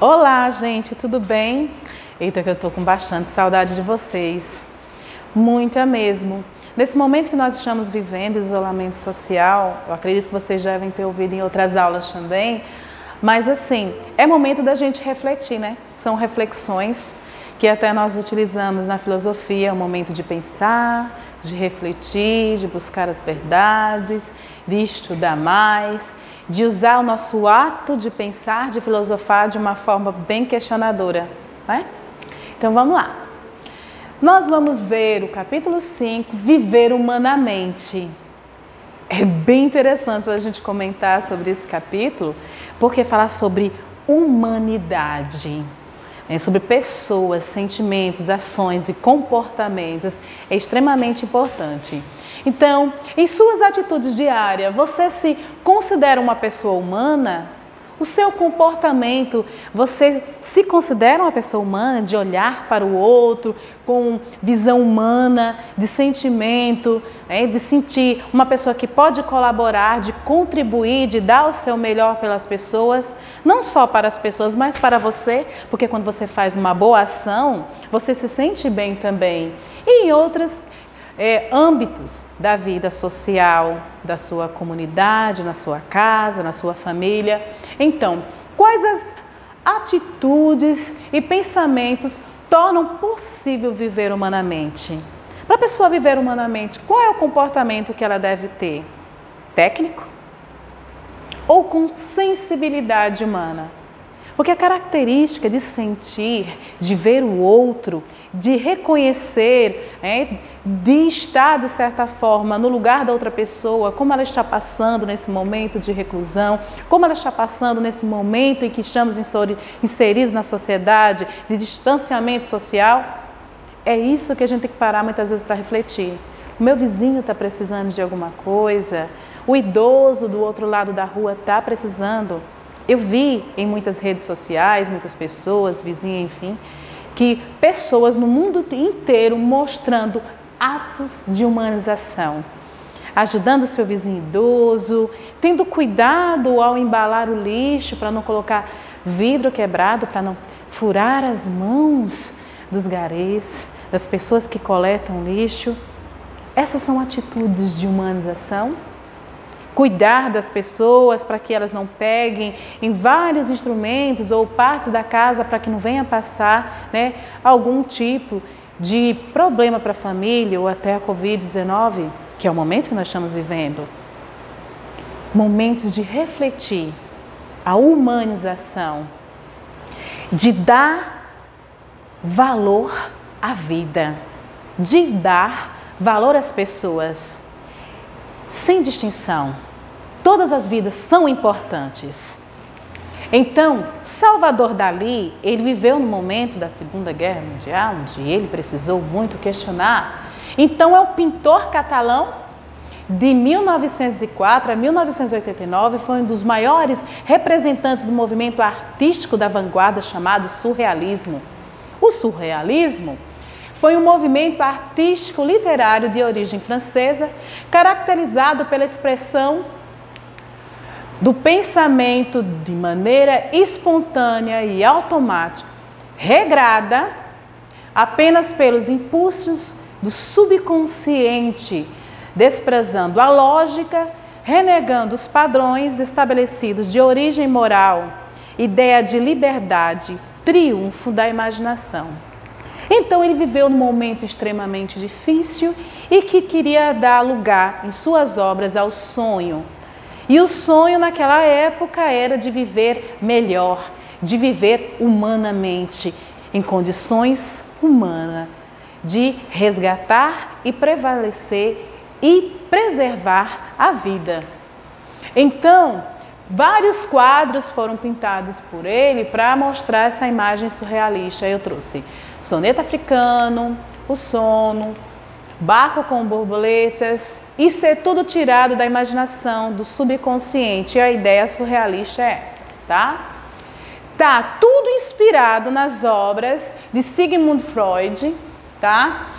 Olá, gente, tudo bem? Eita, que eu tô com bastante saudade de vocês. Muita mesmo. Nesse momento que nós estamos vivendo, isolamento social, eu acredito que vocês já devem ter ouvido em outras aulas também, mas assim, é momento da gente refletir, né? São reflexões que até nós utilizamos na filosofia, é um momento de pensar, de refletir, de buscar as verdades, de estudar mais, de usar o nosso ato de pensar, de filosofar de uma forma bem questionadora, né? Então vamos lá. Nós vamos ver o capítulo 5, Viver Humanamente. É bem interessante a gente comentar sobre esse capítulo, porque fala sobre humanidade, sobre pessoas, sentimentos, ações e comportamentos é extremamente importante. Então, em suas atitudes diárias, você se considera uma pessoa humana? O seu comportamento, você se considera uma pessoa humana, de olhar para o outro com visão humana, de sentimento, de sentir uma pessoa que pode colaborar, de contribuir, de dar o seu melhor pelas pessoas, não só para as pessoas, mas para você, porque quando você faz uma boa ação, você se sente bem também. E em outros âmbitos da vida social, da sua comunidade, na sua casa, na sua família. Então, quais as atitudes e pensamentos tornam possível viver humanamente? Para a pessoa viver humanamente, qual é o comportamento que ela deve ter? Técnico? Ou com sensibilidade humana? Porque a característica de sentir, de ver o outro, de reconhecer, de estar, de certa forma, no lugar da outra pessoa, como ela está passando nesse momento de reclusão, como ela está passando nesse momento em que estamos inseridos na sociedade, de distanciamento social, é isso que a gente tem que parar muitas vezes para refletir. O meu vizinho está precisando de alguma coisa, o idoso do outro lado da rua está precisando. Eu vi em muitas redes sociais, muitas pessoas, vizinhas, enfim, que pessoas no mundo inteiro mostrando atos de humanização, ajudando o seu vizinho idoso, tendo cuidado ao embalar o lixo para não colocar vidro quebrado, para não furar as mãos dos garês, das pessoas que coletam lixo. Essas são atitudes de humanização. Cuidar das pessoas para que elas não peguem em vários instrumentos ou partes da casa para que não venha passar algum tipo de problema para a família ou até a Covid-19, que é o momento que nós estamos vivendo. Momentos de refletir a humanização, de dar valor à vida, de dar valor às pessoas, sem distinção. Todas as vidas são importantes. Então, Salvador Dalí, ele viveu no momento da Segunda Guerra Mundial, onde ele precisou muito questionar. Então, é o pintor catalão de 1904 a 1989, foi um dos maiores representantes do movimento artístico da vanguarda chamado surrealismo. O surrealismo foi um movimento artístico literário de origem francesa, caracterizado pela expressão do pensamento de maneira espontânea e automática, regrada apenas pelos impulsos do subconsciente, desprezando a lógica, renegando os padrões estabelecidos de origem moral, ideia de liberdade, triunfo da imaginação. Então ele viveu num momento extremamente difícil e que queria dar lugar em suas obras ao sonho. E o sonho naquela época era de viver melhor, de viver humanamente, em condições humanas, de resgatar e prevalecer e preservar a vida. Então, vários quadros foram pintados por ele para mostrar essa imagem surrealista. Eu trouxe Soneto Africano, O Sono, Barco com Borboletas. Isso é tudo tirado da imaginação, do subconsciente. E a ideia surrealista é essa, tá? Tá tudo inspirado nas obras de Sigmund Freud, tá?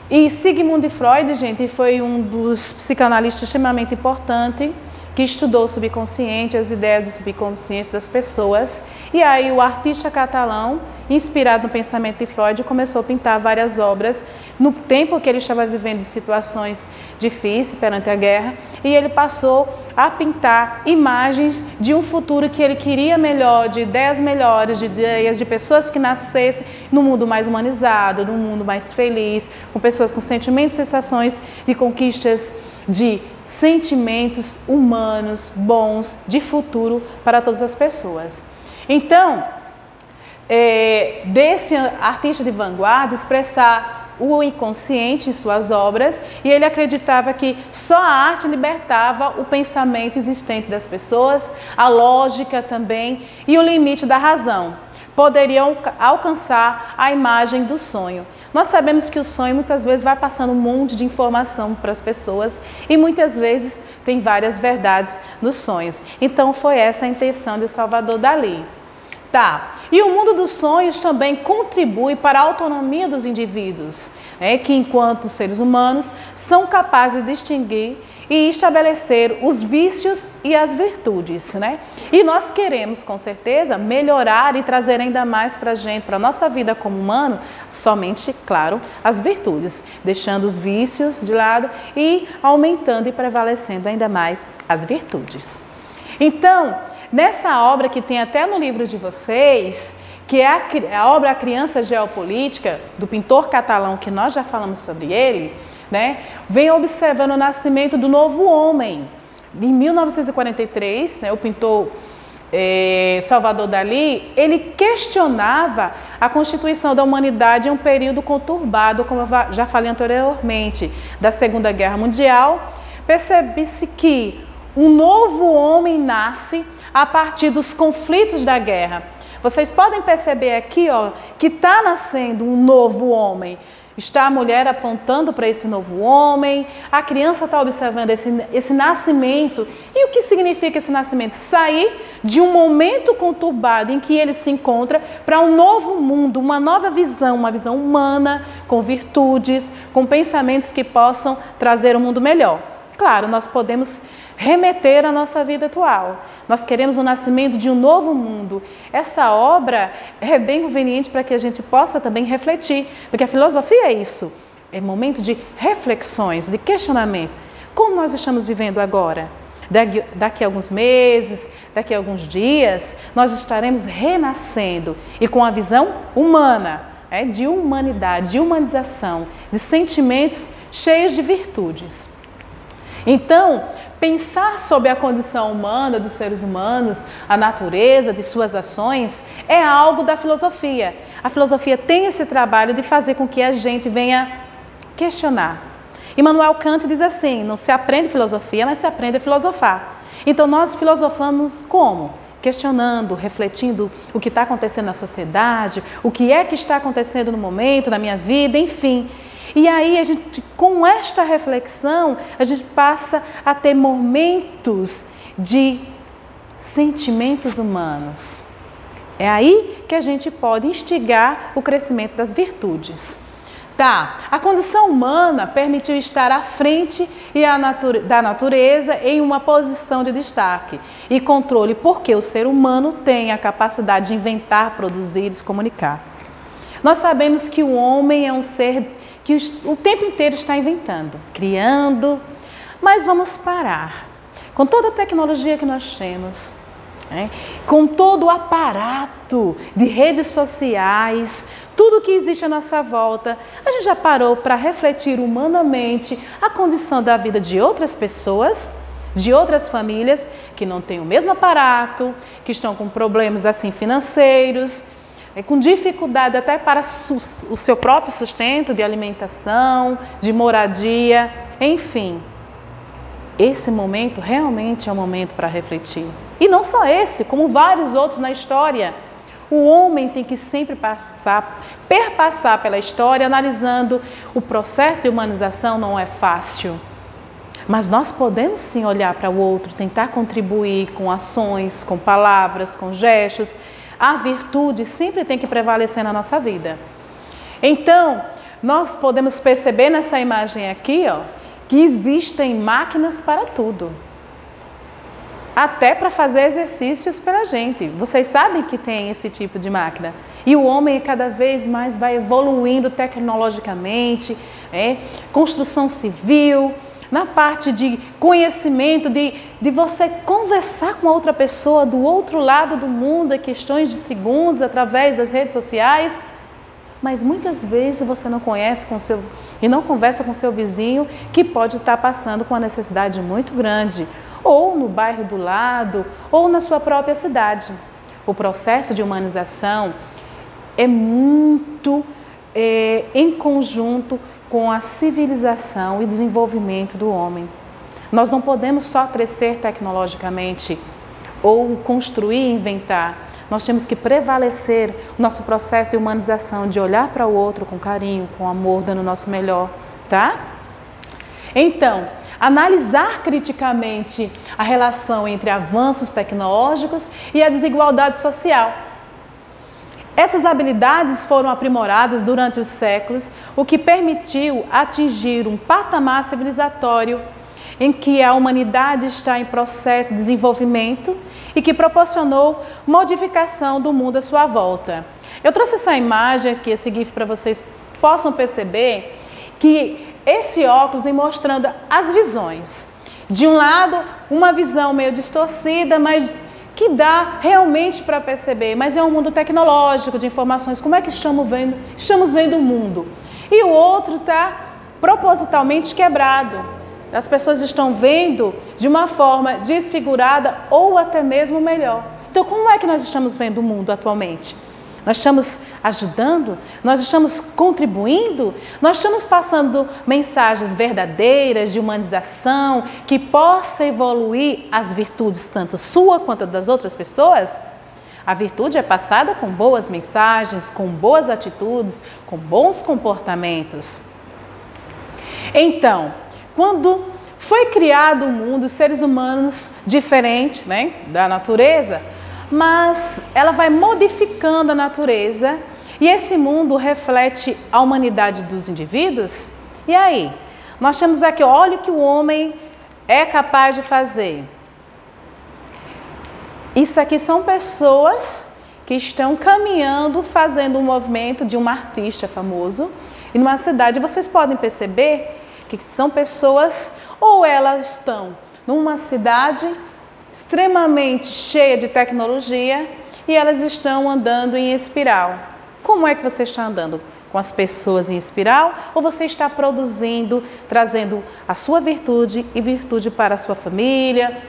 E Sigmund Freud, gente, foi um dos psicanalistas extremamente importante que estudou o subconsciente, as ideias do subconsciente das pessoas. E aí o artista catalão, inspirado no pensamento de Freud, começou a pintar várias obras no tempo que ele estava vivendo de situações difíceis perante a guerra, e ele passou a pintar imagens de um futuro que ele queria melhor, de ideias melhores, de ideias de pessoas que nascessem num mundo mais humanizado, num mundo mais feliz, com pessoas com sentimentos, sensações de conquistas, de sentimentos humanos, bons, de futuro para todas as pessoas. Então, desse artista de vanguarda expressar o inconsciente em suas obras, e ele acreditava que só a arte libertava o pensamento existente das pessoas, a lógica também e o limite da razão. Poderiam alcançar a imagem do sonho. Nós sabemos que o sonho muitas vezes vai passando um monte de informação para as pessoas e muitas vezes tem várias verdades nos sonhos. Então foi essa a intenção de Salvador Dalí. Tá. E o mundo dos sonhos também contribui para a autonomia dos indivíduos, que enquanto seres humanos são capazes de distinguir e estabelecer os vícios e as virtudes, E nós queremos, com certeza, melhorar e trazer ainda mais para a gente, para a nossa vida como humano, somente, claro, as virtudes, deixando os vícios de lado e aumentando e prevalecendo ainda mais as virtudes. Então, nessa obra que tem até no livro de vocês, que é a obra A Criança Geopolítica, do pintor catalão, que nós já falamos sobre ele, vem observando o nascimento do novo homem. Em 1943, o pintor Salvador Dalí, ele questionava a constituição da humanidade em um período conturbado, como eu já falei anteriormente, da Segunda Guerra Mundial. Percebe-se que um novo homem nasce a partir dos conflitos da guerra. Vocês podem perceber aqui, que está nascendo um novo homem. Está a mulher apontando para esse novo homem, a criança está observando esse nascimento. E o que significa esse nascimento? Sair de um momento conturbado em que ele se encontra para um novo mundo, uma nova visão, uma visão humana, com virtudes, com pensamentos que possam trazer um mundo melhor. Claro, nós podemos remeter à nossa vida atual. Nós queremos o nascimento de um novo mundo. Essa obra é bem conveniente para que a gente possa também refletir, porque a filosofia é isso, é momento de reflexões, de questionamento. Como nós estamos vivendo agora? Daqui a alguns meses, daqui a alguns dias, nós estaremos renascendo e com a visão humana, de humanidade, de humanização, de sentimentos cheios de virtudes. Então, pensar sobre a condição humana dos seres humanos, a natureza de suas ações, é algo da filosofia. A filosofia tem esse trabalho de fazer com que a gente venha questionar. Immanuel Kant diz assim, não se aprende filosofia, mas se aprende a filosofar. Então nós filosofamos como? Questionando, refletindo o que está acontecendo na sociedade, o que é que está acontecendo no momento, na minha vida, enfim. E aí, a gente, com esta reflexão, a gente passa a ter momentos de sentimentos humanos. É aí que a gente pode instigar o crescimento das virtudes. Tá, a condição humana permitiu estar à frente da natureza em uma posição de destaque e controle, porque o ser humano tem a capacidade de inventar, produzir e se comunicar. Nós sabemos que o homem é um ser que o tempo inteiro está inventando, criando, mas vamos parar. Com toda a tecnologia que nós temos, com todo o aparato de redes sociais, tudo que existe à nossa volta, a gente já parou para refletir humanamente a condição da vida de outras pessoas, de outras famílias que não têm o mesmo aparato, que estão com problemas assim financeiros, com dificuldade até para o seu próprio sustento de alimentação, de moradia, enfim. Esse momento realmente é um momento para refletir. E não só esse, como vários outros na história. O homem tem que sempre perpassar pela história, analisando o processo de humanização não é fácil. Mas nós podemos sim olhar para o outro, tentar contribuir com ações, com palavras, com gestos. A virtude sempre tem que prevalecer na nossa vida. Então, nós podemos perceber nessa imagem aqui, que existem máquinas para tudo. até para fazer exercícios pela gente. Vocês sabem que tem esse tipo de máquina. E o homem cada vez mais vai evoluindo tecnologicamente, construção civil, na parte de conhecimento, de você conversar com outra pessoa do outro lado do mundo em questões de segundos através das redes sociais. Mas muitas vezes você não conhece e não conversa com seu vizinho que pode estar passando com uma necessidade muito grande, ou no bairro do lado, ou na sua própria cidade. O processo de humanização é muito em conjunto com a civilização e desenvolvimento do homem. Nós não podemos só crescer tecnologicamente ou construir e inventar. Nós temos que prevalecer o nosso processo de humanização, de olhar para o outro com carinho, com amor, dando o nosso melhor, tá? Então, analisar criticamente a relação entre avanços tecnológicos e a desigualdade social. Essas habilidades foram aprimoradas durante os séculos, o que permitiu atingir um patamar civilizatório em que a humanidade está em processo de desenvolvimento e que proporcionou modificação do mundo à sua volta. Eu trouxe essa imagem aqui, esse GIF, para vocês possam perceber que esse óculos vem mostrando as visões. De um lado, uma visão meio distorcida, mas que dá realmente para perceber, mas é um mundo tecnológico, de informações, como é que estamos vendo o mundo. E o outro está propositalmente quebrado. As pessoas estão vendo de uma forma desfigurada ou até mesmo melhor. Então, como é que nós estamos vendo o mundo atualmente? Nós estamos ajudando? Nós estamos contribuindo? Nós estamos passando mensagens verdadeiras de humanização que possa evoluir as virtudes, tanto sua quanto das outras pessoas? A virtude é passada com boas mensagens, com boas atitudes, com bons comportamentos. Então, quando foi criado o mundo, os seres humanos diferentes, da natureza, mas ela vai modificando a natureza e esse mundo reflete a humanidade dos indivíduos. E aí? Nós temos aqui, olha o que o homem é capaz de fazer. Isso aqui são pessoas que estão caminhando, fazendo um movimento de um artista famoso. E numa cidade, vocês podem perceber que são pessoas, ou elas estão numa cidade extremamente cheia de tecnologia e elas estão andando em espiral. Como é que você está andando? Com as pessoas em espiral? Ou você está produzindo, trazendo a sua virtude e virtude para a sua família,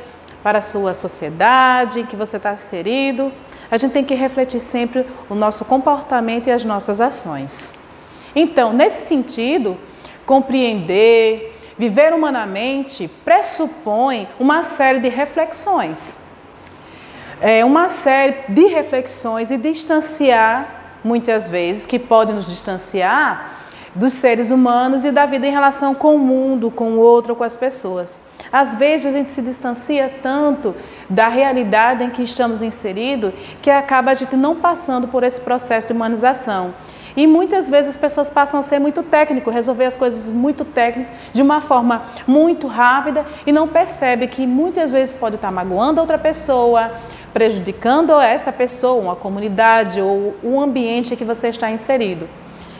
para a sua sociedade em que você está inserido? A gente tem que refletir sempre o nosso comportamento e as nossas ações. Então, nesse sentido, compreender, viver humanamente pressupõe uma série de reflexões. Uma série de reflexões e distanciar, muitas vezes, que podem nos distanciar dos seres humanos e da vida em relação com o mundo, com o outro, com as pessoas. Às vezes a gente se distancia tanto da realidade em que estamos inseridos que acaba a gente não passando por esse processo de humanização. E muitas vezes as pessoas passam a ser muito técnico, resolver as coisas muito técnico, de uma forma muito rápida e não percebe que muitas vezes pode estar magoando outra pessoa, prejudicando essa pessoa, uma comunidade ou o ambiente em que você está inserido.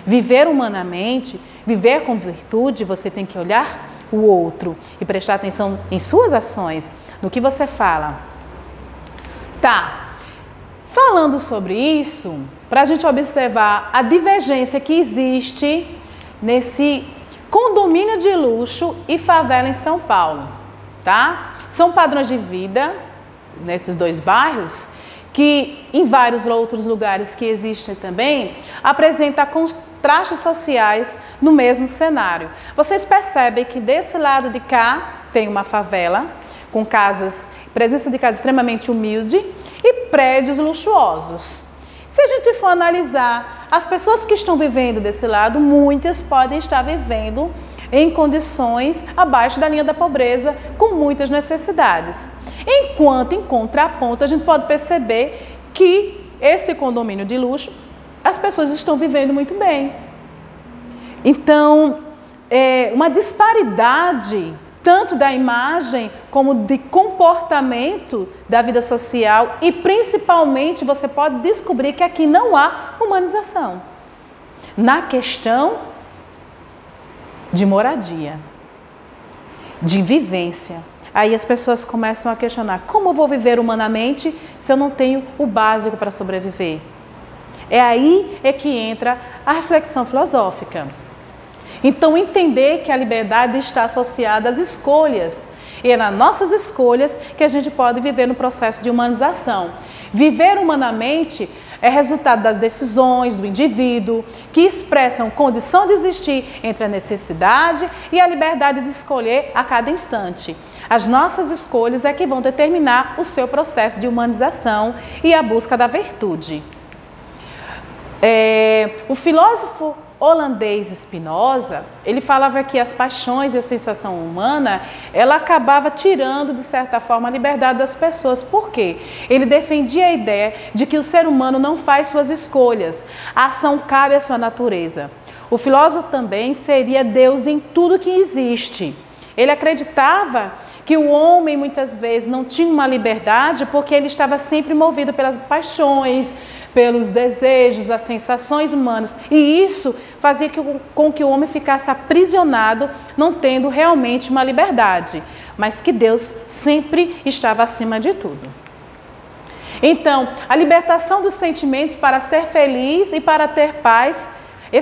Viver humanamente, viver com virtude, você tem que olhar o outro e prestar atenção em suas ações, no que você fala. Tá. Falando sobre isso, para a gente observar a divergência que existe nesse condomínio de luxo e favela em São Paulo, tá? São padrões de vida nesses dois bairros que em vários outros lugares que existem também apresenta contrastes sociais no mesmo cenário. Vocês percebem que desse lado de cá tem uma favela com presença de casas extremamente humildes e prédios luxuosos. Se a gente for analisar, as pessoas que estão vivendo desse lado, muitas podem estar vivendo em condições abaixo da linha da pobreza, com muitas necessidades. Enquanto, em contraponto, a gente pode perceber que esse condomínio de luxo, as pessoas estão vivendo muito bem. Então, uma disparidade tanto da imagem como de comportamento da vida social, e principalmente você pode descobrir que aqui não há humanização na questão de moradia, de vivência. Aí as pessoas começam a questionar: como eu vou viver humanamente se eu não tenho o básico para sobreviver? É aí que entra a reflexão filosófica. Então, entender que a liberdade está associada às escolhas. E é nas nossas escolhas que a gente pode viver no processo de humanização. Viver humanamente é resultado das decisões do indivíduo, que expressam condição de existir entre a necessidade e a liberdade de escolher a cada instante. As nossas escolhas é que vão determinar o seu processo de humanização e a busca da virtude. O filósofo holandês Spinoza, ele falava que as paixões e a sensação humana, ela acabava tirando, de certa forma, a liberdade das pessoas. Por quê? Ele defendia a ideia de que o ser humano não faz suas escolhas, a ação cabe à sua natureza. O filósofo também seria Deus em tudo que existe. Ele acreditava que o homem muitas vezes não tinha uma liberdade porque ele estava sempre movido pelas paixões, pelos desejos, as sensações humanas. E isso fazia com que o homem ficasse aprisionado, não tendo realmente uma liberdade. Mas que Deus sempre estava acima de tudo. Então, a libertação dos sentimentos para ser feliz e para ter paz,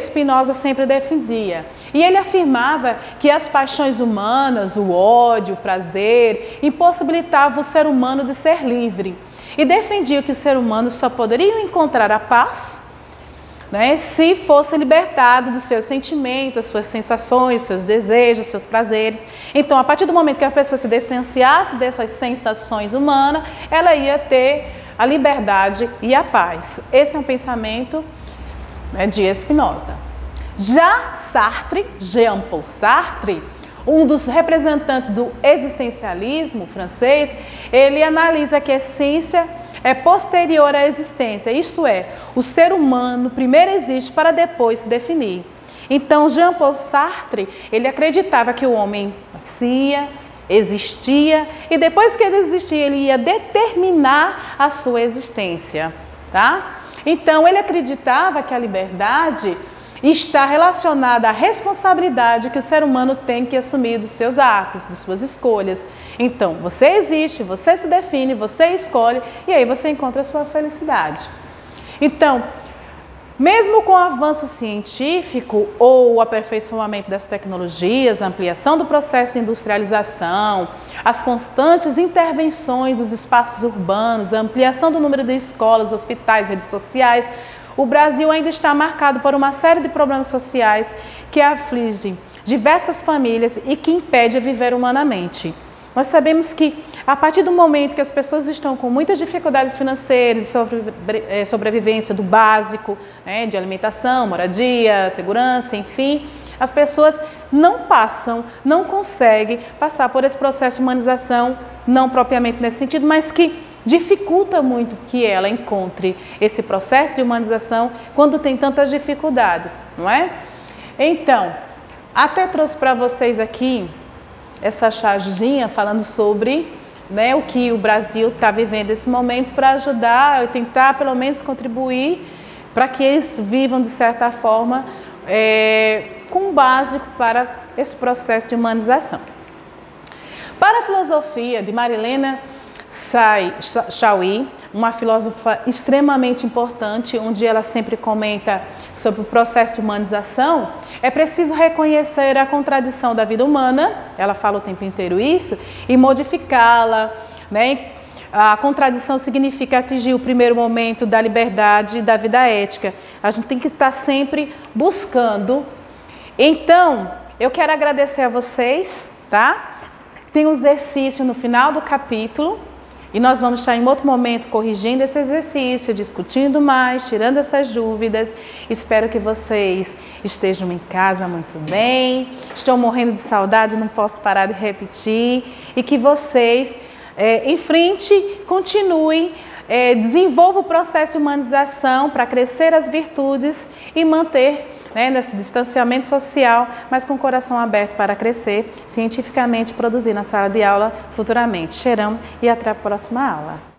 Spinoza sempre defendia. E ele afirmava que as paixões humanas, o ódio, o prazer, impossibilitavam o ser humano de ser livre. E defendia que o ser humano só poderia encontrar a paz, né, se fosse libertado dos seus sentimentos, das suas sensações, dos seus desejos, dos seus prazeres. Então, a partir do momento que a pessoa se distanciasse dessas sensações humanas, ela ia ter a liberdade e a paz. Esse é um pensamento, né, de Spinoza. Já Sartre, Jean-Paul Sartre, um dos representantes do existencialismo francês, ele analisa que a essência é posterior à existência, isto é, o ser humano primeiro existe para depois se definir. Então, Jean-Paul Sartre, ele acreditava que o homem nascia, existia, e depois que ele existia, ele ia determinar a sua existência, tá? Então, ele acreditava que a liberdade está relacionada à responsabilidade que o ser humano tem que assumir dos seus atos, de suas escolhas. Então, você existe, você se define, você escolhe e aí você encontra a sua felicidade. Então, mesmo com o avanço científico ou o aperfeiçoamento das tecnologias, a ampliação do processo de industrialização, as constantes intervenções dos espaços urbanos, a ampliação do número de escolas, hospitais, redes sociais, o Brasil ainda está marcado por uma série de problemas sociais que afligem diversas famílias e que impedem a viver humanamente. Nós sabemos que a partir do momento que as pessoas estão com muitas dificuldades financeiras, sobrevivência do básico, né, de alimentação, moradia, segurança, enfim, as pessoas não conseguem passar por esse processo de humanização, não propriamente nesse sentido, mas que dificulta muito que ela encontre esse processo de humanização quando tem tantas dificuldades, não é? Então, até trouxe para vocês aqui essa charginha falando sobre, né, o que o Brasil está vivendo nesse momento para ajudar, tentar pelo menos contribuir para que eles vivam de certa forma com o básico para esse processo de humanização. Para a filosofia de Marilena Chauí, uma filósofa extremamente importante, onde ela sempre comenta sobre o processo de humanização, é preciso reconhecer a contradição da vida humana, ela fala o tempo inteiro isso, e modificá-la, né? A contradição significa atingir o primeiro momento da liberdade e da vida ética. A gente tem que estar sempre buscando. Então, eu quero agradecer a vocês, tá? Tem um exercício no final do capítulo, e nós vamos estar em outro momento corrigindo esse exercício, discutindo mais, tirando essas dúvidas. Espero que vocês estejam em casa muito bem. Estou morrendo de saudade, não posso parar de repetir. E que vocês, em frente, continuem desenvolva o processo de humanização para crescer as virtudes e manter nesse distanciamento social, mas com o coração aberto para crescer cientificamente, produzir na sala de aula futuramente. Cheirão e até a próxima aula.